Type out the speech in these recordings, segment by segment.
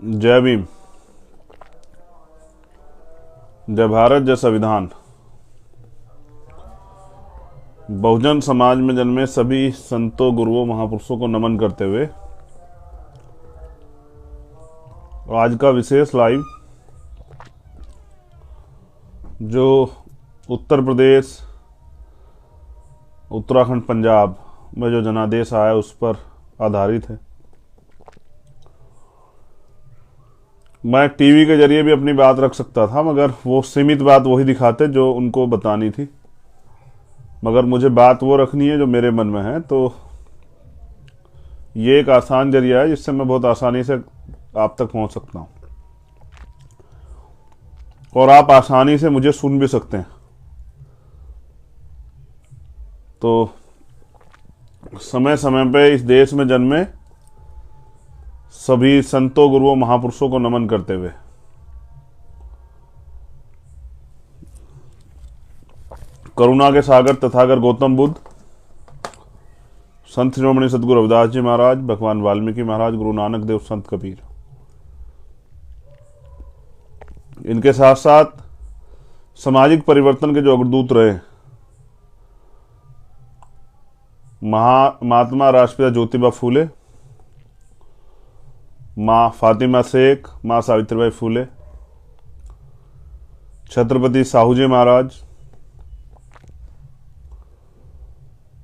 जय भीम। जय भारत। जय संविधान। बहुजन समाज में जन्मे सभी संतों, गुरुओं, महापुरुषों को नमन करते हुए आज का विशेष लाइव जो उत्तर प्रदेश, उत्तराखंड, पंजाब में जो जनादेश आया उस पर आधारित है। मैं टीवी के जरिए भी अपनी बात रख सकता था, मगर वो सीमित बात वही दिखाते जो उनको बतानी थी। मगर मुझे बात वो रखनी है जो मेरे मन में है, तो ये एक आसान जरिया है जिससे मैं बहुत आसानी से आप तक पहुंच सकता हूं और आप आसानी से मुझे सुन भी सकते हैं। तो समय समय पे इस देश में जन्मे सभी संतों, गुरुओं, महापुरुषों को नमन करते हुए करुणा के सागर तथागत गौतम बुद्ध, संत शिरोमणि सतगुरु रविदास जी महाराज, भगवान वाल्मीकि महाराज, गुरु नानक देव, संत कबीर, इनके साथ साथ सामाजिक परिवर्तन के जो अग्रदूत रहे, महात्मा राष्ट्रपिता ज्योतिबा फूले, माँ फातिमा शेख, माँ सावित्रीबाई फूले, छत्रपति साहूजी महाराज,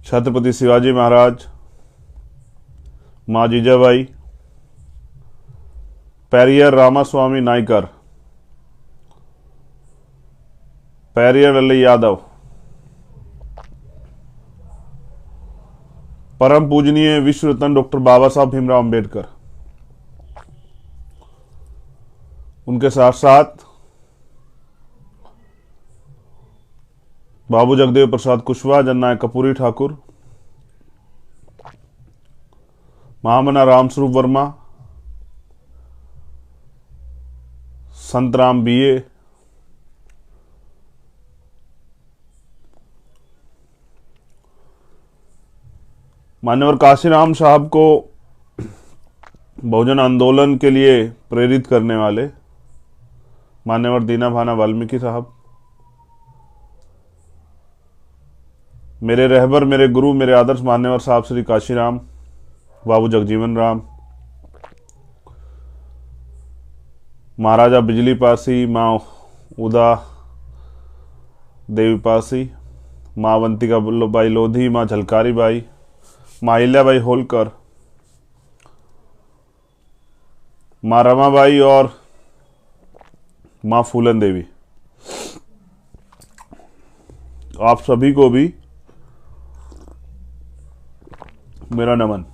छत्रपति शिवाजी महाराज, माँ जीजाबाई, पेरियर रामास्वामी नायकर, पेरियर लल्लई यादव, परम पूजनीय विश्व रत्न डॉक्टर बाबा साहब भीमराव अंबेडकर, उनके साथ साथ बाबू जगदेव प्रसाद कुशवाहा, जननायक कपूरी ठाकुर, महामना रामस्वरूप वर्मा, संत राम बीए, मान्यवर काशीराम साहब को बहुजन आंदोलन के लिए प्रेरित करने वाले मान्यवर दीना भाना वाल्मीकि साहब, मेरे रहबर, मेरे गुरु, मेरे आदर्श मान्यवर साहब श्री काशीराम बाबू जगजीवन राम, महाराजा बिजली पासी, माँ उदा देवी पासी, माँ अवंतिका बाई लोधी, माँ झलकारी बाई, माँ अहिल्याबाई होलकर, माँ रमाबाई और माँ फूलन देवी, आप सभी को भी मेरा नमन।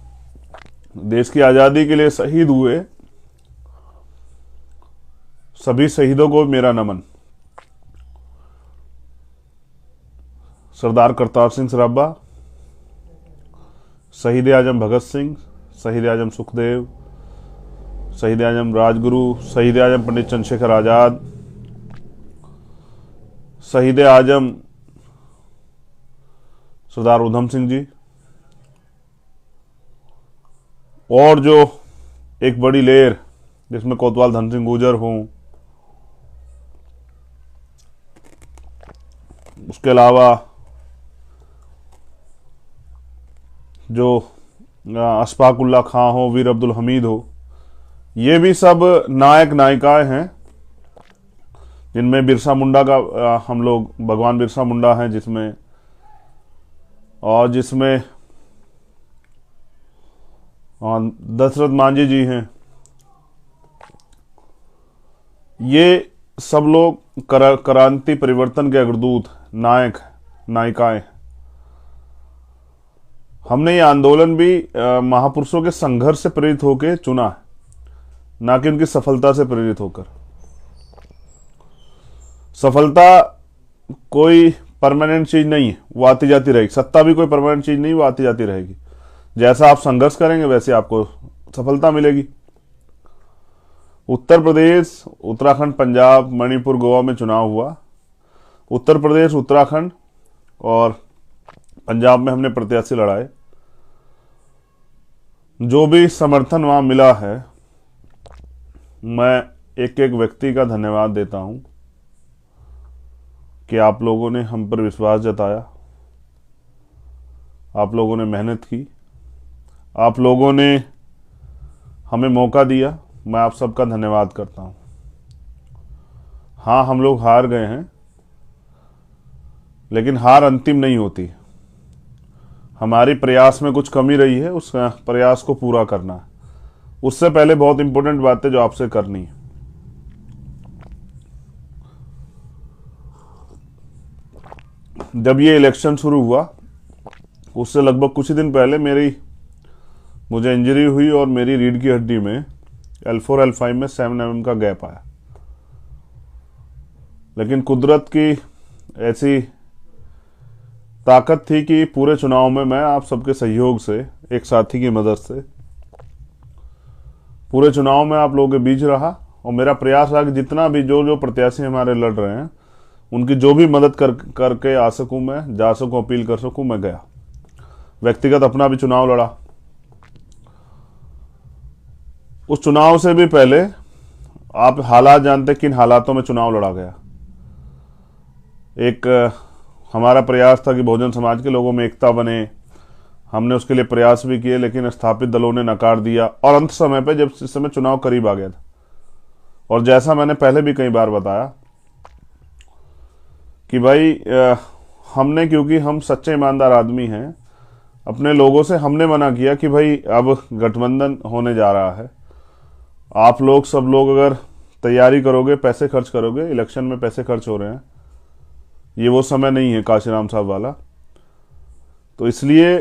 देश की आज़ादी के लिए शहीद हुए सभी शहीदों को मेरा नमन। सरदार करतार सिंह सराभा, शहीद आजम भगत सिंह, शहीद आजम सुखदेव, शहीद आजम राजगुरु, शहीद आजम पंडित चंद्रशेखर आजाद, शहीद आजम सरदार उधम सिंह जी, और जो एक बड़ी लेर जिसमें कोतवाल धन सिंह गुर्जर हूं, उसके अलावा जो अशफाकुल्ला खां हो, वीर अब्दुल हमीद हो, ये भी सब नायक नायिकाएं हैं जिनमें बिरसा मुंडा का हम लोग भगवान बिरसा मुंडा हैं जिसमें, और जिसमें दशरथ मांझी जी हैं। ये सब लोग क्रांति परिवर्तन के अग्रदूत, नायक, नायिकाएं। हमने ये आंदोलन भी महापुरुषों के संघर्ष से प्रेरित होकर चुना है, ना कि उनकी सफलता से प्रेरित होकर। सफलता कोई परमानेंट चीज नहीं है, वो आती जाती रहेगी। सत्ता भी कोई परमानेंट चीज नहीं, वो आती जाती रहेगी। जैसा आप संघर्ष करेंगे वैसे आपको सफलता मिलेगी। उत्तर प्रदेश, उत्तराखंड, पंजाब, मणिपुर, गोवा में चुनाव हुआ। उत्तर प्रदेश, उत्तराखंड और पंजाब में हमने प्रत्याशी लड़ाए। जो भी समर्थन वहां मिला है मैं एक एक व्यक्ति का धन्यवाद देता हूं कि आप लोगों ने हम पर विश्वास जताया, आप लोगों ने मेहनत की, आप लोगों ने हमें मौका दिया। मैं आप सबका धन्यवाद करता हूं। हाँ, हम लोग हार गए हैं, लेकिन हार अंतिम नहीं होती। हमारी प्रयास में कुछ कमी रही है, उस प्रयास को पूरा करना है। उससे पहले बहुत इंपॉर्टेंट बातें जो आपसे करनी है। जब ये इलेक्शन शुरू हुआ उससे लगभग कुछ ही दिन पहले मुझे इंजरी हुई और मेरी रीढ़ की हड्डी में L4 L5 में 7 mm का गैप आया। लेकिन कुदरत की ऐसी ताकत थी कि पूरे चुनाव में मैं आप सबके सहयोग से, एक साथी की मदद से, पूरे चुनाव में आप लोगों के बीच रहा। और मेरा प्रयास रहा कि जितना भी जो प्रत्याशी हमारे लड़ रहे हैं उनकी जो भी मदद करके आ सकूं, मैं जा सकूं, अपील कर सकूं, मैं गया। व्यक्तिगत अपना भी चुनाव लड़ा। उस चुनाव से भी पहले आप हालात जानते, किन हालातों में चुनाव लड़ा गया। एक हमारा प्रयास था कि बहुजन समाज के लोगों में एकता बने। हमने उसके लिए प्रयास भी किए, लेकिन स्थापित दलों ने नकार दिया। और अंत समय पे जब इस समय चुनाव करीब आ गया था, और जैसा मैंने पहले भी कई बार बताया कि भाई हमने, क्योंकि हम सच्चे ईमानदार आदमी हैं, अपने लोगों से हमने मना किया कि भाई अब गठबंधन होने जा रहा है। आप लोग सब लोग अगर तैयारी करोगे, पैसे खर्च करोगे, इलेक्शन में पैसे खर्च हो रहे हैं, ये वो समय नहीं है काशीराम साहब वाला। तो इसलिए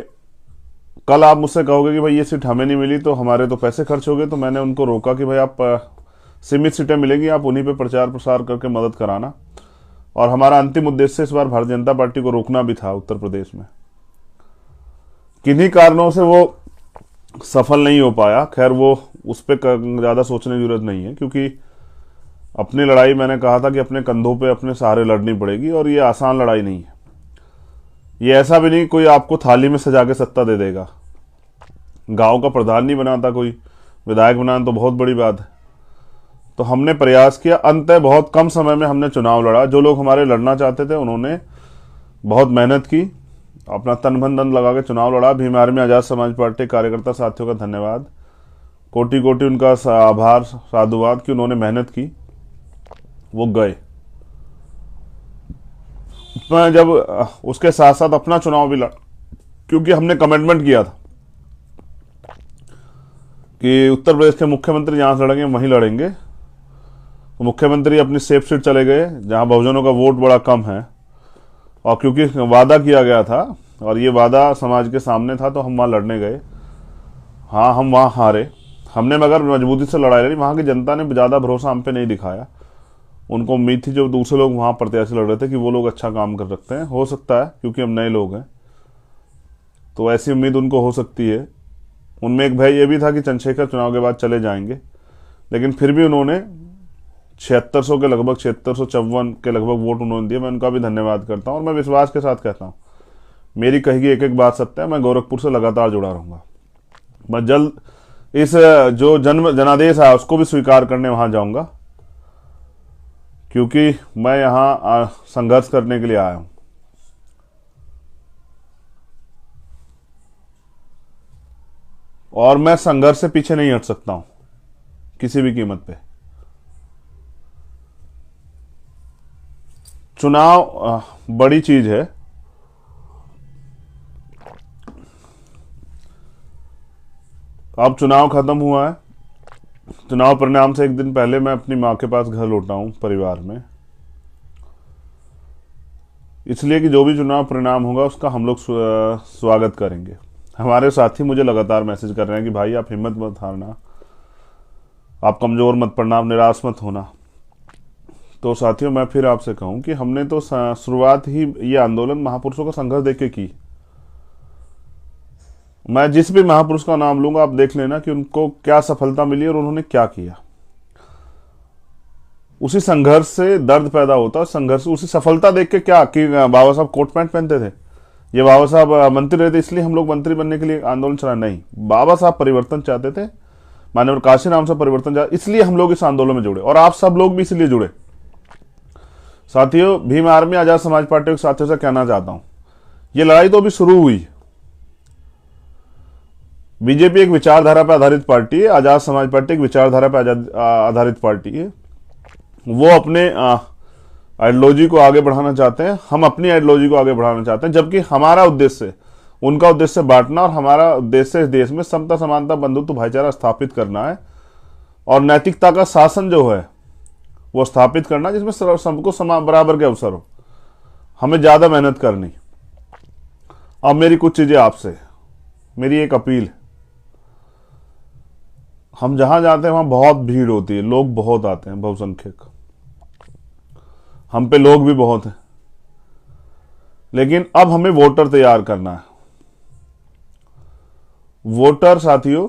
कल आप मुझसे कहोगे कि भाई ये सीट हमें नहीं मिली तो हमारे तो पैसे खर्च हो गए। तो मैंने उनको रोका कि भाई आप सीमित सीटें मिलेंगी, आप उन्हीं पे प्रचार प्रसार करके मदद कराना। और हमारा अंतिम उद्देश्य इस बार भारतीय जनता पार्टी को रोकना भी था उत्तर प्रदेश में। किन्हीं कारणों से वो सफल नहीं हो पाया। खैर, वो उस पर ज़्यादा सोचने की जरूरत नहीं है, क्योंकि अपनी लड़ाई, मैंने कहा था कि अपने कंधों पे अपने सहारे लड़नी पड़ेगी। और ये आसान लड़ाई नहीं है। ये ऐसा भी नहीं कोई आपको थाली में सजा के सत्ता दे देगा। गांव का प्रधान नहीं बनाता कोई, विधायक बनाना तो बहुत बड़ी बात है। तो हमने प्रयास किया। अंततः बहुत कम समय में हमने चुनाव लड़ा। जो लोग हमारे लड़ना चाहते थे उन्होंने बहुत मेहनत की, अपना तन मन धन लगा के चुनाव लड़ा। भीम आर्मी आजाद समाज पार्टी कार्यकर्ता साथियों का धन्यवाद, कोटि कोटि उनका आभार, साधुवाद कि उन्होंने मेहनत की, वो गए। मैं जब उसके साथ साथ अपना चुनाव भी लड़ा, क्योंकि हमने कमिटमेंट किया था कि उत्तर प्रदेश के मुख्यमंत्री जहां से लड़ेंगे वहीं लड़ेंगे। तो मुख्यमंत्री अपनी सेफ सीट चले गए जहां बहुजनों का वोट बड़ा कम है। और क्योंकि वादा किया गया था और ये वादा समाज के सामने था, तो हम वहां लड़ने गए। हाँ, हम वहां हारे। हमने मगर मजबूती से लड़ाई लड़ी। वहां की जनता ने ज़्यादा भरोसा हम पे नहीं दिखाया। उनको उम्मीद थी जो दूसरे लोग वहां प्रत्याशी लड़ रहे थे कि वो लोग अच्छा काम कर सकते हैं। हो सकता है, क्योंकि हम नए लोग हैं, तो ऐसी उम्मीद उनको हो सकती है। उनमें एक भय ये भी था कि चंद्रशेखर चुनाव के बाद चले जाएंगे, लेकिन फिर भी उन्होंने 7600 के लगभग, 7654 के लगभग वोट उन्होंने दिए। मैं उनका भी धन्यवाद करता हूँ। और मैं विश्वास के साथ कहता हूँ, मेरी कही गई एक एक बात सत्य है। मैं गोरखपुर से लगातार जुड़ा रहूंगा। मैं जल्द इस जो जनादेश है उसको भी स्वीकार करने वहां जाऊंगा, क्योंकि मैं यहां संघर्ष करने के लिए आया हूं। और मैं संघर्ष से पीछे नहीं हट सकता हूं किसी भी कीमत पे। चुनाव बड़ी चीज है। अब चुनाव खत्म हुआ है। चुनाव परिणाम से एक दिन पहले मैं अपनी मां के पास घर लौटा हूं परिवार में, इसलिए कि जो भी चुनाव परिणाम होगा उसका हम लोग स्वागत करेंगे। हमारे साथी मुझे लगातार मैसेज कर रहे हैं कि भाई आप हिम्मत मत हारना, आप कमजोर मत पड़ना, आप निराश मत होना। तो साथियों, मैं फिर आपसे कहूं कि हमने तो शुरुआत ही ये आंदोलन महापुरुषों का संघर्ष देख के की। मैं जिस भी महापुरुष का नाम लूंगा, आप देख लेना कि उनको क्या सफलता मिली और उन्होंने क्या किया। उसी संघर्ष से दर्द पैदा होता है। संघर्ष, उसी सफलता देख के क्या कि बाबा साहब कोट पैंट पहनते थे, ये बाबा साहब मंत्री रहे थे इसलिए हम लोग मंत्री बनने के लिए आंदोलन चला, नहीं। बाबा साहब परिवर्तन चाहते थे। माननीय काशीराम से परिवर्तन चाहते, इसलिए हम लोग इस आंदोलन में जुड़े और आप सब लोग भी इसलिए जुड़े। साथियों, भीम आर्मी आजाद समाज पार्टी के साथियों से कहना चाहता हूं, यह लड़ाई तो अभी शुरू हुई। बीजेपी एक विचारधारा पर आधारित पार्टी है, आजाद समाज पार्टी एक विचारधारा पर आधारित पार्टी है। वो अपने आइडियोलॉजी को आगे बढ़ाना चाहते हैं, हम अपनी आइडियोलॉजी को आगे बढ़ाना चाहते हैं, जबकि हमारा उद्देश्य उनका उद्देश्य बांटना और हमारा उद्देश्य इस देश में समता, समानता, बंधुत्व, भाईचारा स्थापित करना है और नैतिकता का शासन जो है वो स्थापित करना, जिसमें सबको बराबर के अवसर हो। हमें ज्यादा मेहनत करनी। अब मेरी कुछ चीजें आपसे, मेरी एक अपील है। हम जहां जाते हैं वहां बहुत भीड़ होती है, लोग बहुत आते हैं, बहुसंख्यक, हम पे लोग भी बहुत हैं, लेकिन अब हमें वोटर तैयार करना है। वोटर साथियों,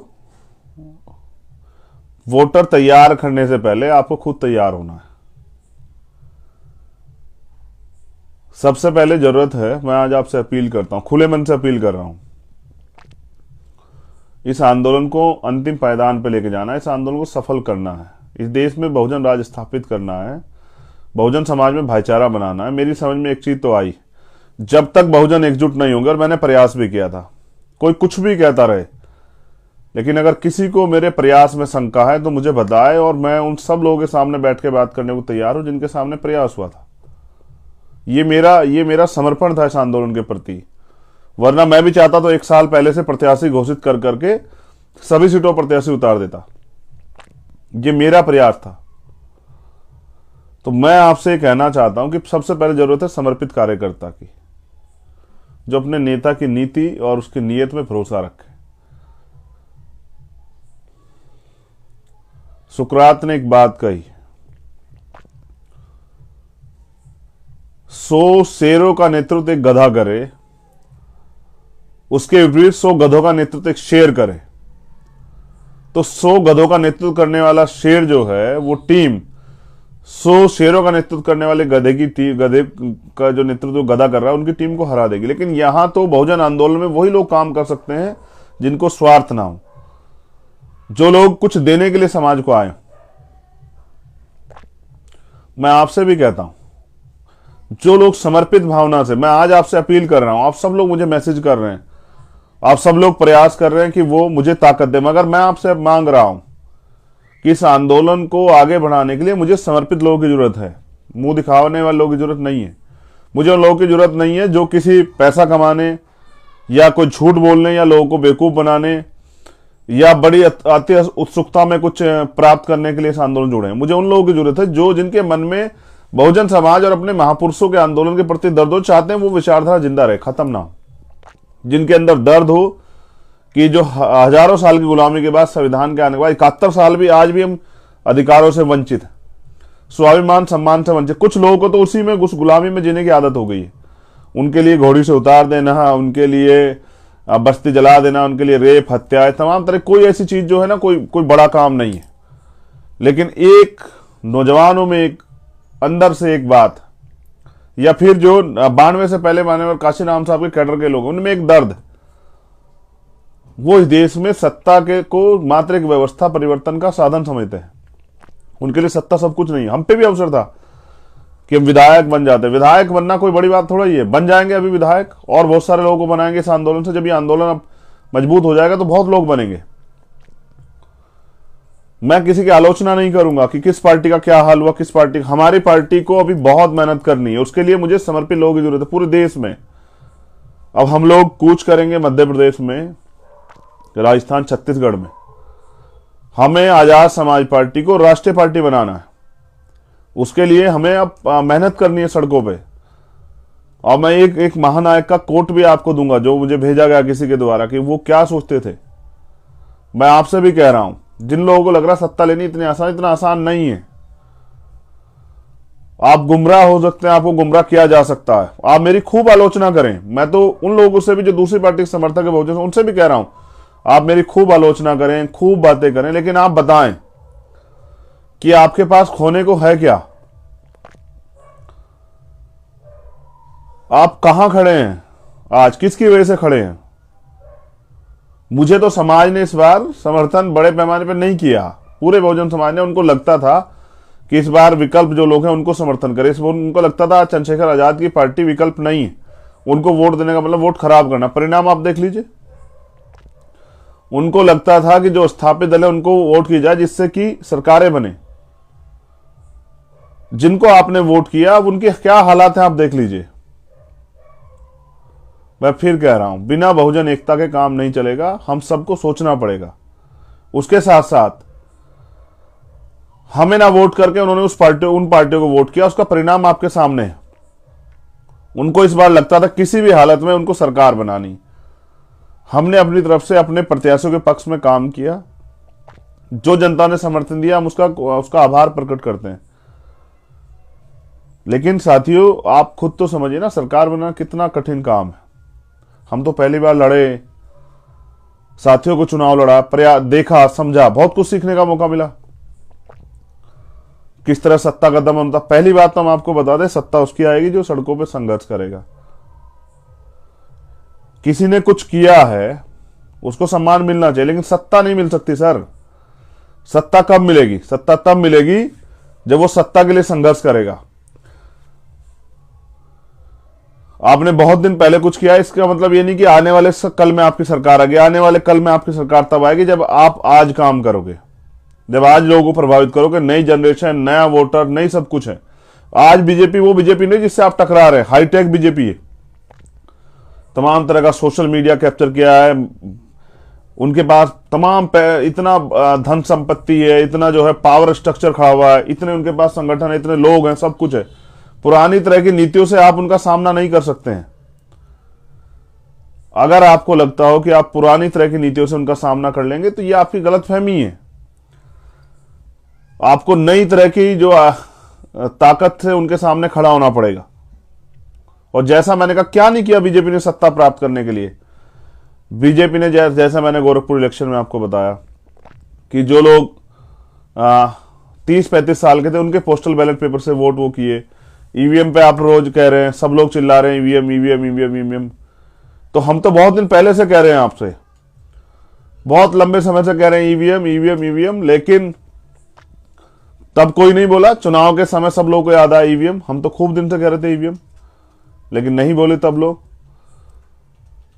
वोटर तैयार करने से पहले आपको खुद तैयार होना है। सबसे पहले जरूरत है, मैं आज आपसे अपील करता हूं, खुले मन से अपील कर रहा हूं, इस आंदोलन को अंतिम पायदान पर लेके जाना है, इस आंदोलन को सफल करना है, इस देश में बहुजन राज स्थापित करना है, बहुजन समाज में भाईचारा बनाना है। मेरी समझ में एक चीज तो आई, जब तक बहुजन एकजुट नहीं होंगे, और मैंने प्रयास भी किया था, कोई कुछ भी कहता रहे, लेकिन अगर किसी को मेरे प्रयास में शंका है तो मुझे बताए और मैं उन सब लोगों के सामने बैठ के बात करने को तैयार हूं जिनके सामने प्रयास हुआ था। ये मेरा समर्पण था इस आंदोलन के प्रति। वरना मैं भी चाहता तो 1 साल पहले से प्रत्याशी घोषित कर करके सभी सीटों पर प्रत्याशी उतार देता। ये मेरा प्रयास था। तो मैं आपसे कहना चाहता हूं कि सबसे पहले जरूरत है समर्पित कार्यकर्ता की, जो अपने नेता की नीति और उसकी नीयत में भरोसा रखे। सुकरात ने एक बात कही, 100 शेरों का नेतृत्व एक गधा करे, उसके विपरीत 100 गधों का नेतृत्व एक शेर करे। तो 100 गधों का नेतृत्व करने वाला शेर जो है वो टीम 100 शेरों का नेतृत्व करने वाले गधे का जो नेतृत्व गधा कर रहा है उनकी टीम को हरा देगी। लेकिन यहां तो बहुजन आंदोलन में वही लोग काम कर सकते हैं जिनको स्वार्थ ना हो, जो लोग कुछ देने के लिए समाज को आए। मैं आपसे भी कहता हूं, जो लोग समर्पित भावना से, मैं आज आपसे अपील कर रहा हूं, आप सब लोग मुझे मैसेज कर रहे हैं, आप सब लोग प्रयास कर रहे हैं कि वो मुझे ताकत दे, मगर मैं आपसे मांग रहा हूं कि इस आंदोलन को आगे बढ़ाने के लिए मुझे समर्पित लोगों की जरूरत है, मुंह दिखाने वाले लोगों की जरूरत नहीं है। मुझे उन लोगों की जरूरत नहीं है जो किसी पैसा कमाने या कोई झूठ बोलने या लोगों को बेवकूफ बनाने या बड़ी अति उत्सुकता में कुछ प्राप्त करने के लिए इस आंदोलन जुड़े हैं। मुझे उन लोगों की जरूरत है जो जिनके मन में बहुजन समाज और अपने महापुरुषों के आंदोलन के प्रति दर्द हो, चाहते हैं वो विचारधारा जिंदा रहे, खत्म ना हो, जिनके अंदर दर्द हो कि जो हजारों साल की गुलामी के बाद, संविधान के आने के बाद 71 साल भी आज भी हम अधिकारों से वंचित, स्वाभिमान सम्मान से वंचित। कुछ लोगों को तो उसी में उस गुलामी में जीने की आदत हो गई है। उनके लिए घोड़ी से उतार देना, उनके लिए बस्ती जला देना, उनके लिए रेप, हत्याएं, तमाम तरह, कोई ऐसी चीज जो है ना, कोई बड़ा काम नहीं है। लेकिन एक नौजवानों में एक अंदर से एक बात, या फिर जो 92 से पहले माननीय काशीराम साहब के कैडर के लोग, उनमें एक दर्द, वो इस देश में सत्ता के को मात्र एक व्यवस्था परिवर्तन का साधन समझते हैं। उनके लिए सत्ता सब कुछ नहीं है। हम पे भी अवसर था कि हम विधायक बन जाते। विधायक बनना कोई बड़ी बात थोड़ा ही है, बन जाएंगे अभी विधायक, और बहुत सारे लोगों को बनाएंगे इस आंदोलन से। जब ये आंदोलन अब मजबूत हो जाएगा तो बहुत लोग बनेंगे। मैं किसी की आलोचना नहीं करूंगा कि किस पार्टी का क्या हाल हुआ, किस पार्टी, हमारी पार्टी को अभी बहुत मेहनत करनी है, उसके लिए मुझे समर्पित लोगों की जरूरत है पूरे देश में। अब हम लोग कूच करेंगे मध्य प्रदेश में, राजस्थान, छत्तीसगढ़ में। हमें आजाद समाज पार्टी को राष्ट्रीय पार्टी बनाना है। उसके लिए हमें अब मेहनत करनी है सड़कों पे। और मैं एक महानायक का कोट भी आपको दूंगा जो मुझे भेजा गया किसी के द्वारा, कि वो क्या सोचते थे। मैं आपसे भी कह रहा हूं, जिन लोगों को लग रहा सत्ता लेनी इतना आसान नहीं है। आप गुमराह हो सकते हैं, आपको गुमराह किया जा सकता है। आप मेरी खूब आलोचना करें, मैं तो उन लोगों से भी जो दूसरी पार्टी के समर्थक है बहुजन, उनसे भी कह रहा हूं, आप मेरी खूब आलोचना करें, खूब बातें करें, लेकिन आप बताएं कि आपके पास खोने को है क्या। आप कहां खड़े हैं आज, किसकी वजह से खड़े हैं। मुझे तो समाज ने इस बार समर्थन बड़े पैमाने पर नहीं किया, पूरे बहुजन समाज ने। उनको लगता था कि इस बार विकल्प जो लोग हैं उनको समर्थन करे। इस बार उनको लगता था चंद्रशेखर आजाद की पार्टी विकल्प नहीं है, उनको वोट देने का मतलब वोट खराब करना। परिणाम आप देख लीजिए। उनको लगता था कि जो स्थापित दल है उनको वोट की जाए जिससे कि सरकारें बने। जिनको आपने वोट किया अब उनके क्या हालात हैं आप देख लीजिए। मैं फिर कह रहा हूं, बिना बहुजन एकता के काम नहीं चलेगा, हम सबको सोचना पड़ेगा। उसके साथ साथ हमें ना वोट करके उन्होंने उन पार्टियों को वोट किया, उसका परिणाम आपके सामने है। उनको इस बार लगता था किसी भी हालत में उनको सरकार बनानी। हमने अपनी तरफ से अपने प्रत्याशियों के पक्ष में काम किया। जो जनता ने समर्थन दिया हम उसका आभार प्रकट करते हैं। लेकिन साथियों, आप खुद तो समझिए ना, सरकार बनाना कितना कठिन काम है। हम तो पहली बार लड़े, साथियों को चुनाव लड़ा, देखा, समझा, बहुत कुछ सीखने का मौका मिला। किस तरह सत्ता का दम होता। पहली बात तो हम आपको बता दें, सत्ता उसकी आएगी जो सड़कों पर संघर्ष करेगा। किसी ने कुछ किया है उसको सम्मान मिलना चाहिए, लेकिन सत्ता नहीं मिल सकती सर। सत्ता कब मिलेगी? सत्ता तब मिलेगी जब वो सत्ता के लिए संघर्ष करेगा। आपने बहुत दिन पहले कुछ किया, इसका मतलब ये नहीं कि आने वाले कल में आपकी सरकार आ गई। आने वाले कल में आपकी सरकार तब आएगी जब आप आज काम करोगे, जब आज लोगों को प्रभावित करोगे। नई जनरेशन, नया वोटर, नई सब कुछ है। आज बीजेपी वो बीजेपी नहीं जिससे आप टकरा रहे हैं, हाईटेक बीजेपी है। तमाम तरह का सोशल मीडिया कैप्चर किया है, उनके पास तमाम इतना धन संपत्ति है, इतना जो है पावर स्ट्रक्चर खड़ा हुआ है, इतने उनके पास संगठन है, इतने लोग हैं, सब कुछ है। पुरानी तरह की नीतियों से आप उनका सामना नहीं कर सकते हैं। अगर आपको लगता हो कि आप पुरानी तरह की नीतियों से उनका सामना कर लेंगे तो यह आपकी गलतफहमी है। आपको नई तरह की जो ताकत से उनके सामने खड़ा होना पड़ेगा। और जैसा मैंने कहा, क्या नहीं किया बीजेपी ने सत्ता प्राप्त करने के लिए। बीजेपी ने जैसा मैंने गोरखपुर इलेक्शन में आपको बताया कि जो लोग 30-35 साल के थे उनके पोस्टल बैलेट पेपर से वोट वो किए। ईवीएम पे आप रोज कह रहे हैं, सब लोग चिल्ला रहे हैं ईवीएम ईवीएम ईवीएम ईवीएम। तो हम तो बहुत दिन पहले से कह रहे हैं, आपसे बहुत लंबे समय से कह रहे हैं ईवीएम ईवीएम ईवीएम, लेकिन तब कोई नहीं बोला। चुनाव के समय सब लोगों को याद आया ईवीएम। हम तो खूब दिन से कह रहे थे ईवीएम, लेकिन नहीं बोले तब लोग।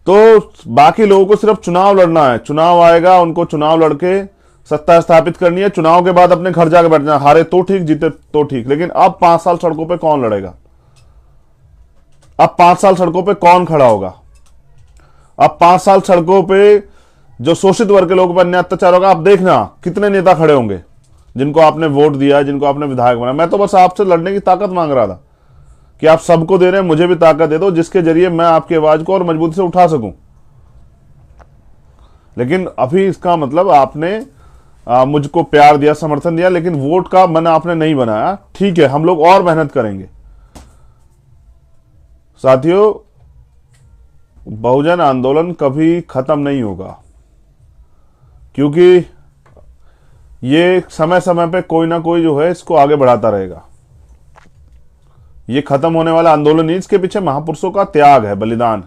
तो बाकी लोगों को सिर्फ चुनाव लड़ना है। चुनाव आएगा, उनको चुनाव लड़के सत्ता स्थापित करनी है। चुनाव के बाद अपने घर जाकर बैठना, हारे तो ठीक, जीते तो ठीक। लेकिन अब 5 साल सड़कों पे कौन लड़ेगा? अब 5 साल सड़कों पे कौन खड़ा होगा? अब 5 साल सड़कों पे जो शोषित वर्ग के लोगों पर अन्याय अत्याचार होगा, आप देखना कितने नेता खड़े होंगे जिनको आपने वोट दिया, जिनको आपने विधायक बनाया। मैं तो बस आपसे लड़ने की ताकत मांग रहा था कि आप सबको दे रहे हैं, मुझे भी ताकत दे दो जिसके जरिए मैं आपकी आवाज को और मजबूती से उठा सकूं। लेकिन अभी इसका मतलब आपने मुझको प्यार दिया, समर्थन दिया, लेकिन वोट का मन आपने नहीं बनाया। ठीक है, हम लोग और मेहनत करेंगे। साथियों, बहुजन आंदोलन कभी खत्म नहीं होगा, क्योंकि ये समय समय पे कोई ना कोई जो है इसको आगे बढ़ाता रहेगा। ये खत्म होने वाला आंदोलन नहीं, इसके पीछे महापुरुषों का त्याग है, बलिदान।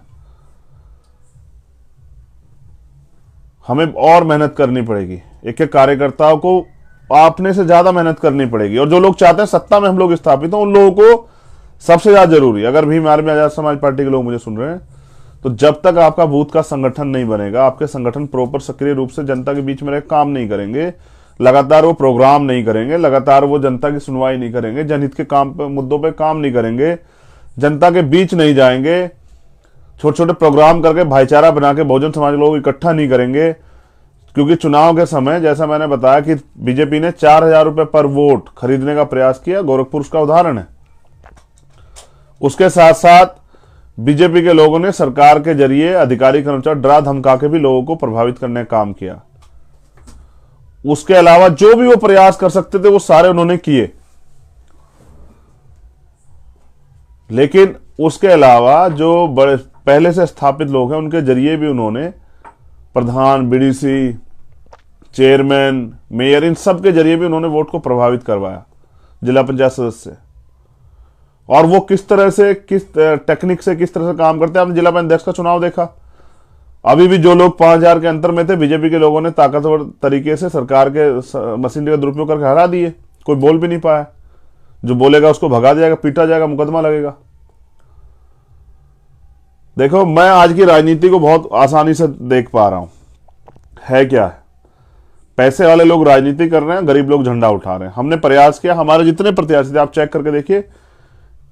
हमें और मेहनत करनी पड़ेगी। एक एक कार्यकर्ताओं को आपने से ज्यादा मेहनत करनी पड़ेगी। और जो लोग चाहते हैं सत्ता में हम लोग स्थापित हों, उन लोगों को सबसे ज्यादा जरूरी, अगर भीम आर्मी आजाद समाज पार्टी के लोग मुझे सुन रहे हैं, तो जब तक आपका बूथ का संगठन नहीं बनेगा, आपके संगठन प्रॉपर सक्रिय रूप से जनता के बीच में रह काम नहीं करेंगे, लगातार वो प्रोग्राम नहीं करेंगे, लगातार वो जनता की सुनवाई नहीं करेंगे, जनहित के काम पे, मुद्दों पे काम नहीं करेंगे, जनता के बीच नहीं जाएंगे, छोटे छोटे प्रोग्राम करके भाईचारा बना के बहुजन समाज लोग इकट्ठा नहीं करेंगे। क्योंकि चुनाव के समय जैसा मैंने बताया कि बीजेपी ने 4,000 रुपए पर वोट खरीदने का प्रयास किया, गोरखपुर उसका उदाहरण है। उसके साथ साथ बीजेपी के लोगों ने सरकार के जरिए अधिकारी कर्मचारी डरा धमका के भी लोगों को प्रभावित करने का काम किया। उसके अलावा जो भी वो प्रयास कर सकते थे वो सारे उन्होंने किए। लेकिन उसके अलावा जो बड़े पहले से स्थापित लोग हैं उनके जरिए भी उन्होंने प्रधान, बीडीसी, चेयरमैन, मेयर, इन सब के जरिए भी उन्होंने वोट को प्रभावित करवाया, जिला पंचायत सदस्य। और वो किस तरह से, किस टेक्निक से, किस तरह से काम करते हैं। आपने जिला पंचायत अध्यक्ष का चुनाव देखा, अभी भी जो लोग 5,000 के अंतर में थे, बीजेपी के लोगों ने ताकतवर तरीके से सरकार के मशीनरी का दुरुपयोग करके हरा दिए। कोई बोल भी नहीं पाया। जो बोलेगा उसको भगा दिया जाएगा, पीटा जाएगा, मुकदमा लगेगा। देखो, मैं आज की राजनीति को बहुत आसानी से देख पा रहा हूं। है क्या है, पैसे वाले लोग राजनीति कर रहे हैं, गरीब लोग झंडा उठा रहे हैं। हमने प्रयास किया, हमारे जितने प्रत्याशी थे आप चेक करके देखिए,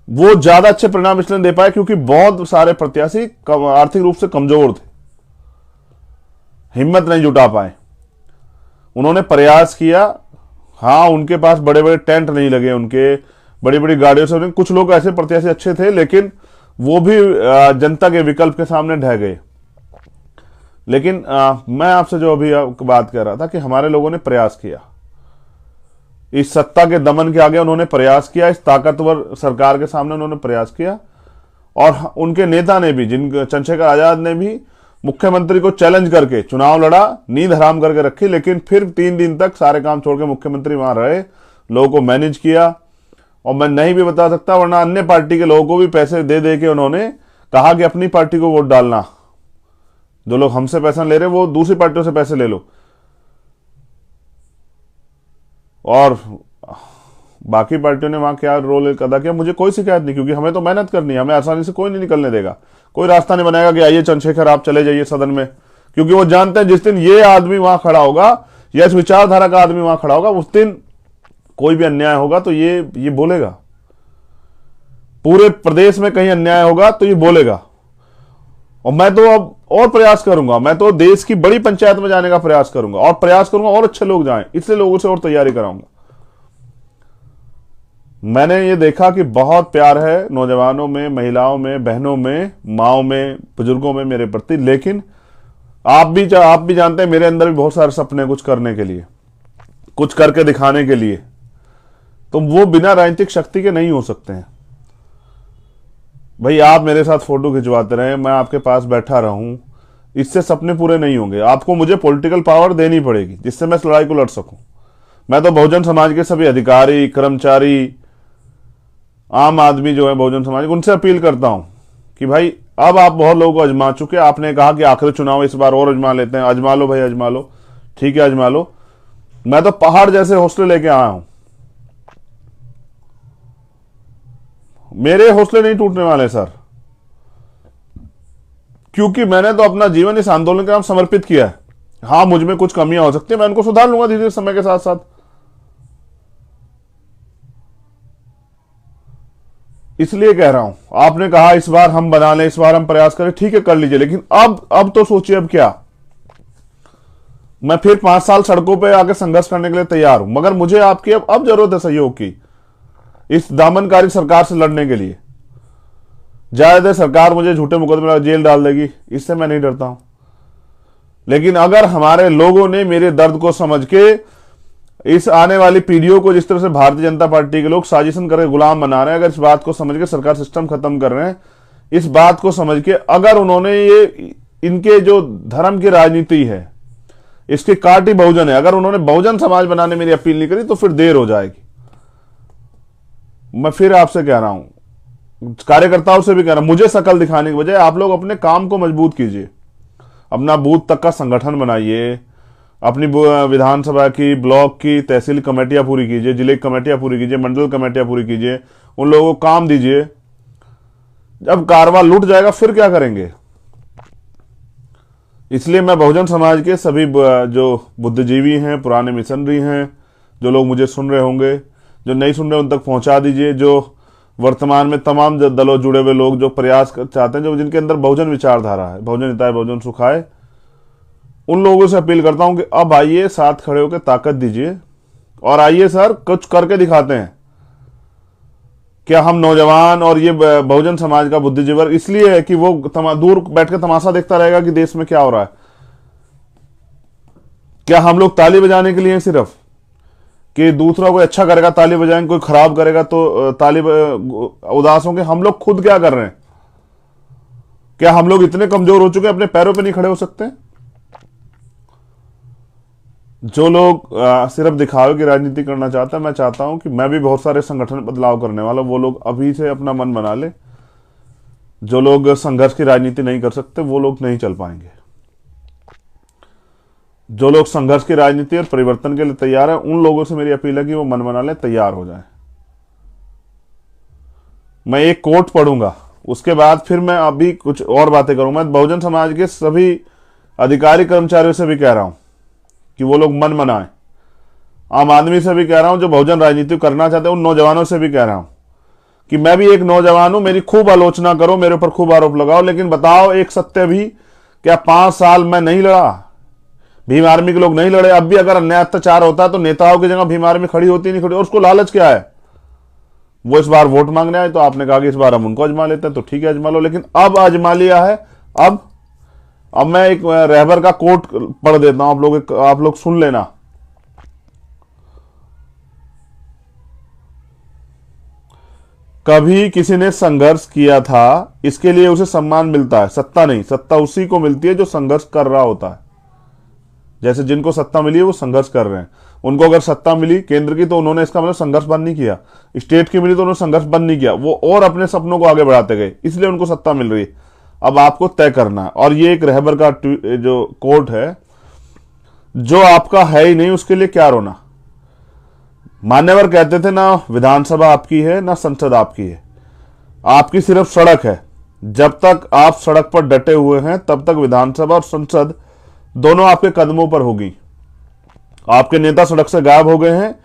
वो ज्यादा अच्छे परिणाम इसलिए दे पाए क्योंकि बहुत सारे प्रत्याशी आर्थिक रूप से कमजोर थे, हिम्मत नहीं जुटा पाए। उन्होंने प्रयास किया। हाँ, उनके पास बड़े बड़े टेंट नहीं लगे, उनके बड़ी बड़ी गाड़ियों से, कुछ लोग ऐसे प्रत्याशी अच्छे थे, लेकिन वो भी जनता के विकल्प के सामने ढह गए। लेकिन मैं आपसे जो अभी बात कर रहा था कि हमारे लोगों ने प्रयास किया, इस सत्ता के दमन के आगे उन्होंने प्रयास किया, इस ताकतवर सरकार के सामने उन्होंने प्रयास किया। और उनके नेता ने भी, चंद्रशेखर आजाद ने भी मुख्यमंत्री को चैलेंज करके चुनाव लड़ा, नींद हराम करके रखी, लेकिन फिर 3 दिन तक सारे काम छोड़ के मुख्यमंत्री वहां रहे, लोगों को मैनेज किया। और मैं नहीं भी बता सकता, वरना अन्य पार्टी के लोगों को भी पैसे दे दे के उन्होंने कहा कि अपनी पार्टी को वोट डालना, जो लोग हमसे पैसा ले रहे वो दूसरी पार्टियों से पैसे ले लो। और बाकी पार्टियों ने वहां क्या रोल अदा किया, मुझे कोई शिकायत नहीं, क्योंकि हमें तो मेहनत करनी है, हमें आसानी से कोई नहीं निकलने देगा। कोई रास्ता नहीं बनाएगा कि आइए चंद्रशेखर आप चले जाइए सदन में, क्योंकि वो जानते हैं जिस दिन ये आदमी वहां खड़ा होगा या इस विचारधारा का आदमी वहां खड़ा होगा, उस दिन कोई भी अन्याय होगा तो ये बोलेगा। पूरे प्रदेश में कहीं अन्याय होगा तो ये बोलेगा। और मैं तो अब और प्रयास करूंगा, मैं तो देश की बड़ी पंचायत में जाने का प्रयास करूंगा, और प्रयास करूंगा और अच्छे लोग जाएं, इसलिए लोगों से और तैयारी कराऊंगा। मैंने ये देखा कि बहुत प्यार है नौजवानों में, महिलाओं में, बहनों में, माओ में, बुजुर्गों में मेरे प्रति, लेकिन आप भी जानते हैं मेरे अंदर भी बहुत सारे सपने, कुछ करने के लिए, कुछ करके दिखाने के लिए। तो वो बिना राजनीतिक शक्ति के नहीं हो सकते हैं। भाई आप मेरे साथ फोटो खिंचवाते रहे, मैं आपके पास बैठा रहूं, इससे सपने पूरे नहीं होंगे। आपको मुझे पॉलिटिकल पावर देनी पड़ेगी जिससे मैं इस लड़ाई को लड़ सकूं। मैं तो बहुजन समाज के सभी अधिकारी, कर्मचारी, आम आदमी जो है बहुजन समाज, उनसे अपील करता हूं कि भाई अब आप बहुत लोगों को अजमा चुके। आपने कहा कि आखिरी चुनाव इस बार और अजमा लेते हैं, अजमा लो भाई, अजमा लो, ठीक है अजमा लो। मैं तो पहाड़ जैसे हौसले लेके आया हूं, मेरे हौसले नहीं टूटने वाले सर, क्योंकि मैंने तो अपना जीवन इस आंदोलन के नाम समर्पित किया है। हाँ, मुझ में कुछ कमियां हो सकती है, मैं उनको सुधार लूंगा धीरे धीरे समय के साथ साथ। इसलिए कह रहा हूं, आपने कहा इस बार हम बना लें, इस बार हम प्रयास करें, ठीक है कर लीजिए, लेकिन अब तो सोचिए अब क्या। मैं फिर 5 साल सड़कों पे आके संघर्ष करने के लिए तैयार हूं, मगर मुझे आपकी अब जरूरत है सहयोग की, इस दामनकारी सरकार से लड़ने के लिए। ज्यादा सरकार मुझे झूठे मुकदमे में जेल डाल देगी, इससे मैं नहीं डरता हूं। लेकिन अगर हमारे लोगों ने मेरे दर्द को समझ के, इस आने वाली पीढ़ियों को जिस तरह से भारतीय जनता पार्टी के लोग साजिशन करके गुलाम बना रहे हैं, अगर इस बात को समझ के सरकार सिस्टम खत्म कर रहे हैं, इस बात को समझ के अगर उन्होंने ये इनके जो धर्म की राजनीति है इसकी काटी बहुजन है, अगर उन्होंने बहुजन समाज बनाने मेरी अपील नहीं करी तो फिर देर हो जाएगी। मैं फिर आपसे कह रहा हूं, कार्यकर्ताओं से भी कह रहा हूं, मुझे शकल दिखाने की बजाय आप लोग अपने काम को मजबूत कीजिए, अपना बूथ तक का संगठन बनाइए, अपनी विधानसभा की, ब्लॉक की, तहसील कमेटियां पूरी कीजिए, जिले की कमेटियां पूरी कीजिए, मंडल कमेटियां पूरी कीजिए, उन लोगों को काम दीजिए। जब कारवा लूट जाएगा फिर क्या करेंगे। इसलिए मैं बहुजन समाज के सभी जो बुद्धिजीवी हैं, पुराने मिशनरी हैं, जो लोग मुझे सुन रहे होंगे, जो नहीं सुन रहे उन तक पहुंचा दीजिए, जो वर्तमान में तमाम दलों जुड़े हुए लोग जो प्रयास चाहते हैं, जो जिनके अंदर बहुजन विचारधारा है, बहुजन हिताय बहुजन सुखाय, उन लोगों से अपील करता हूं कि अब आइए, साथ खड़े होकर ताकत दीजिए और आइए सर कुछ करके दिखाते हैं। क्या हम नौजवान और ये बहुजन समाज का बुद्धिजीवी वर्ग इसलिए है कि वो दूर बैठकर तमाशा देखता रहेगा कि देश में क्या हो रहा है? क्या हम लोग ताली बजाने के लिए सिर्फ कि दूसरा कोई अच्छा करेगा ताली बजाएंगे, कोई खराब करेगा तो ताली उदास होंगे? हम लोग खुद क्या कर रहे हैं? क्या हम लोग इतने कमजोर हो चुके हैं अपने पैरों पे नहीं खड़े हो सकते? जो लोग सिर्फ दिखावे की राजनीति करना चाहता है, मैं चाहता हूं कि मैं भी बहुत सारे संगठन बदलाव करने वाला, वो लोग अभी से अपना मन बना ले। जो लोग संघर्ष की राजनीति नहीं कर सकते वो लोग नहीं चल पाएंगे। जो लोग संघर्ष की राजनीति और परिवर्तन के लिए तैयार हैं, उन लोगों से मेरी अपील है कि वो मन बना लें, तैयार हो जाएं। मैं एक कोट पढ़ूंगा, उसके बाद फिर मैं अभी कुछ और बातें करूंगा। मैं बहुजन समाज के सभी अधिकारी कर्मचारियों से भी कह रहा हूं कि वो लोग मन बनाएं। आम आदमी से भी कह रहा हूं, जो बहुजन राजनीति करना चाहते हैं, उन नौजवानों से भी कह रहा हूं कि मैं भी एक नौजवान हूं, मेरी खूब आलोचना करो, मेरे ऊपर खूब आरोप लगाओ, लेकिन बताओ एक सत्य भी, क्या 5 साल मैं नहीं लड़ा? भीम आर्मी के लोग नहीं लड़े? अब भी अगर अन्याय अत्याचार होता है तो नेताओं की जगह भीम आर्मी खड़ी होती नहीं खड़ी? और उसको लालच क्या है? वो इस बार वोट मांगने आए तो आपने कहा कि इस बार हम उनको अजमा लेते हैं, तो ठीक है अजमा लो, लेकिन अब अजमा लिया है। अब मैं एक रहबर का कोट पढ़ देता हूं, आप लोग सुन लेना। कभी किसी ने संघर्ष किया था, इसके लिए उसे सम्मान मिलता है, सत्ता नहीं। सत्ता उसी को मिलती है जो संघर्ष कर रहा होता है। जैसे जिनको सत्ता मिली है वो संघर्ष कर रहे हैं, उनको अगर सत्ता मिली केंद्र की तो उन्होंने इसका मतलब संघर्ष बंद नहीं किया। स्टेट की मिली तो उन्होंने संघर्ष बंद नहीं किया, वो और अपने सपनों को आगे बढ़ाते गए, इसलिए उनको सत्ता मिल रही है। अब आपको तय करना है। और ये एक रहबर का जो कोट है, जो आपका है ही नहीं उसके लिए क्या रोना। मान्यवर कहते थे ना विधानसभा आपकी है ना संसद आपकी है, आपकी सिर्फ सड़क है। जब तक आप सड़क पर डटे हुए हैं तब तक विधानसभा और संसद दोनों आपके कदमों पर होगी। आपके नेता सड़क से गायब हो गए हैं,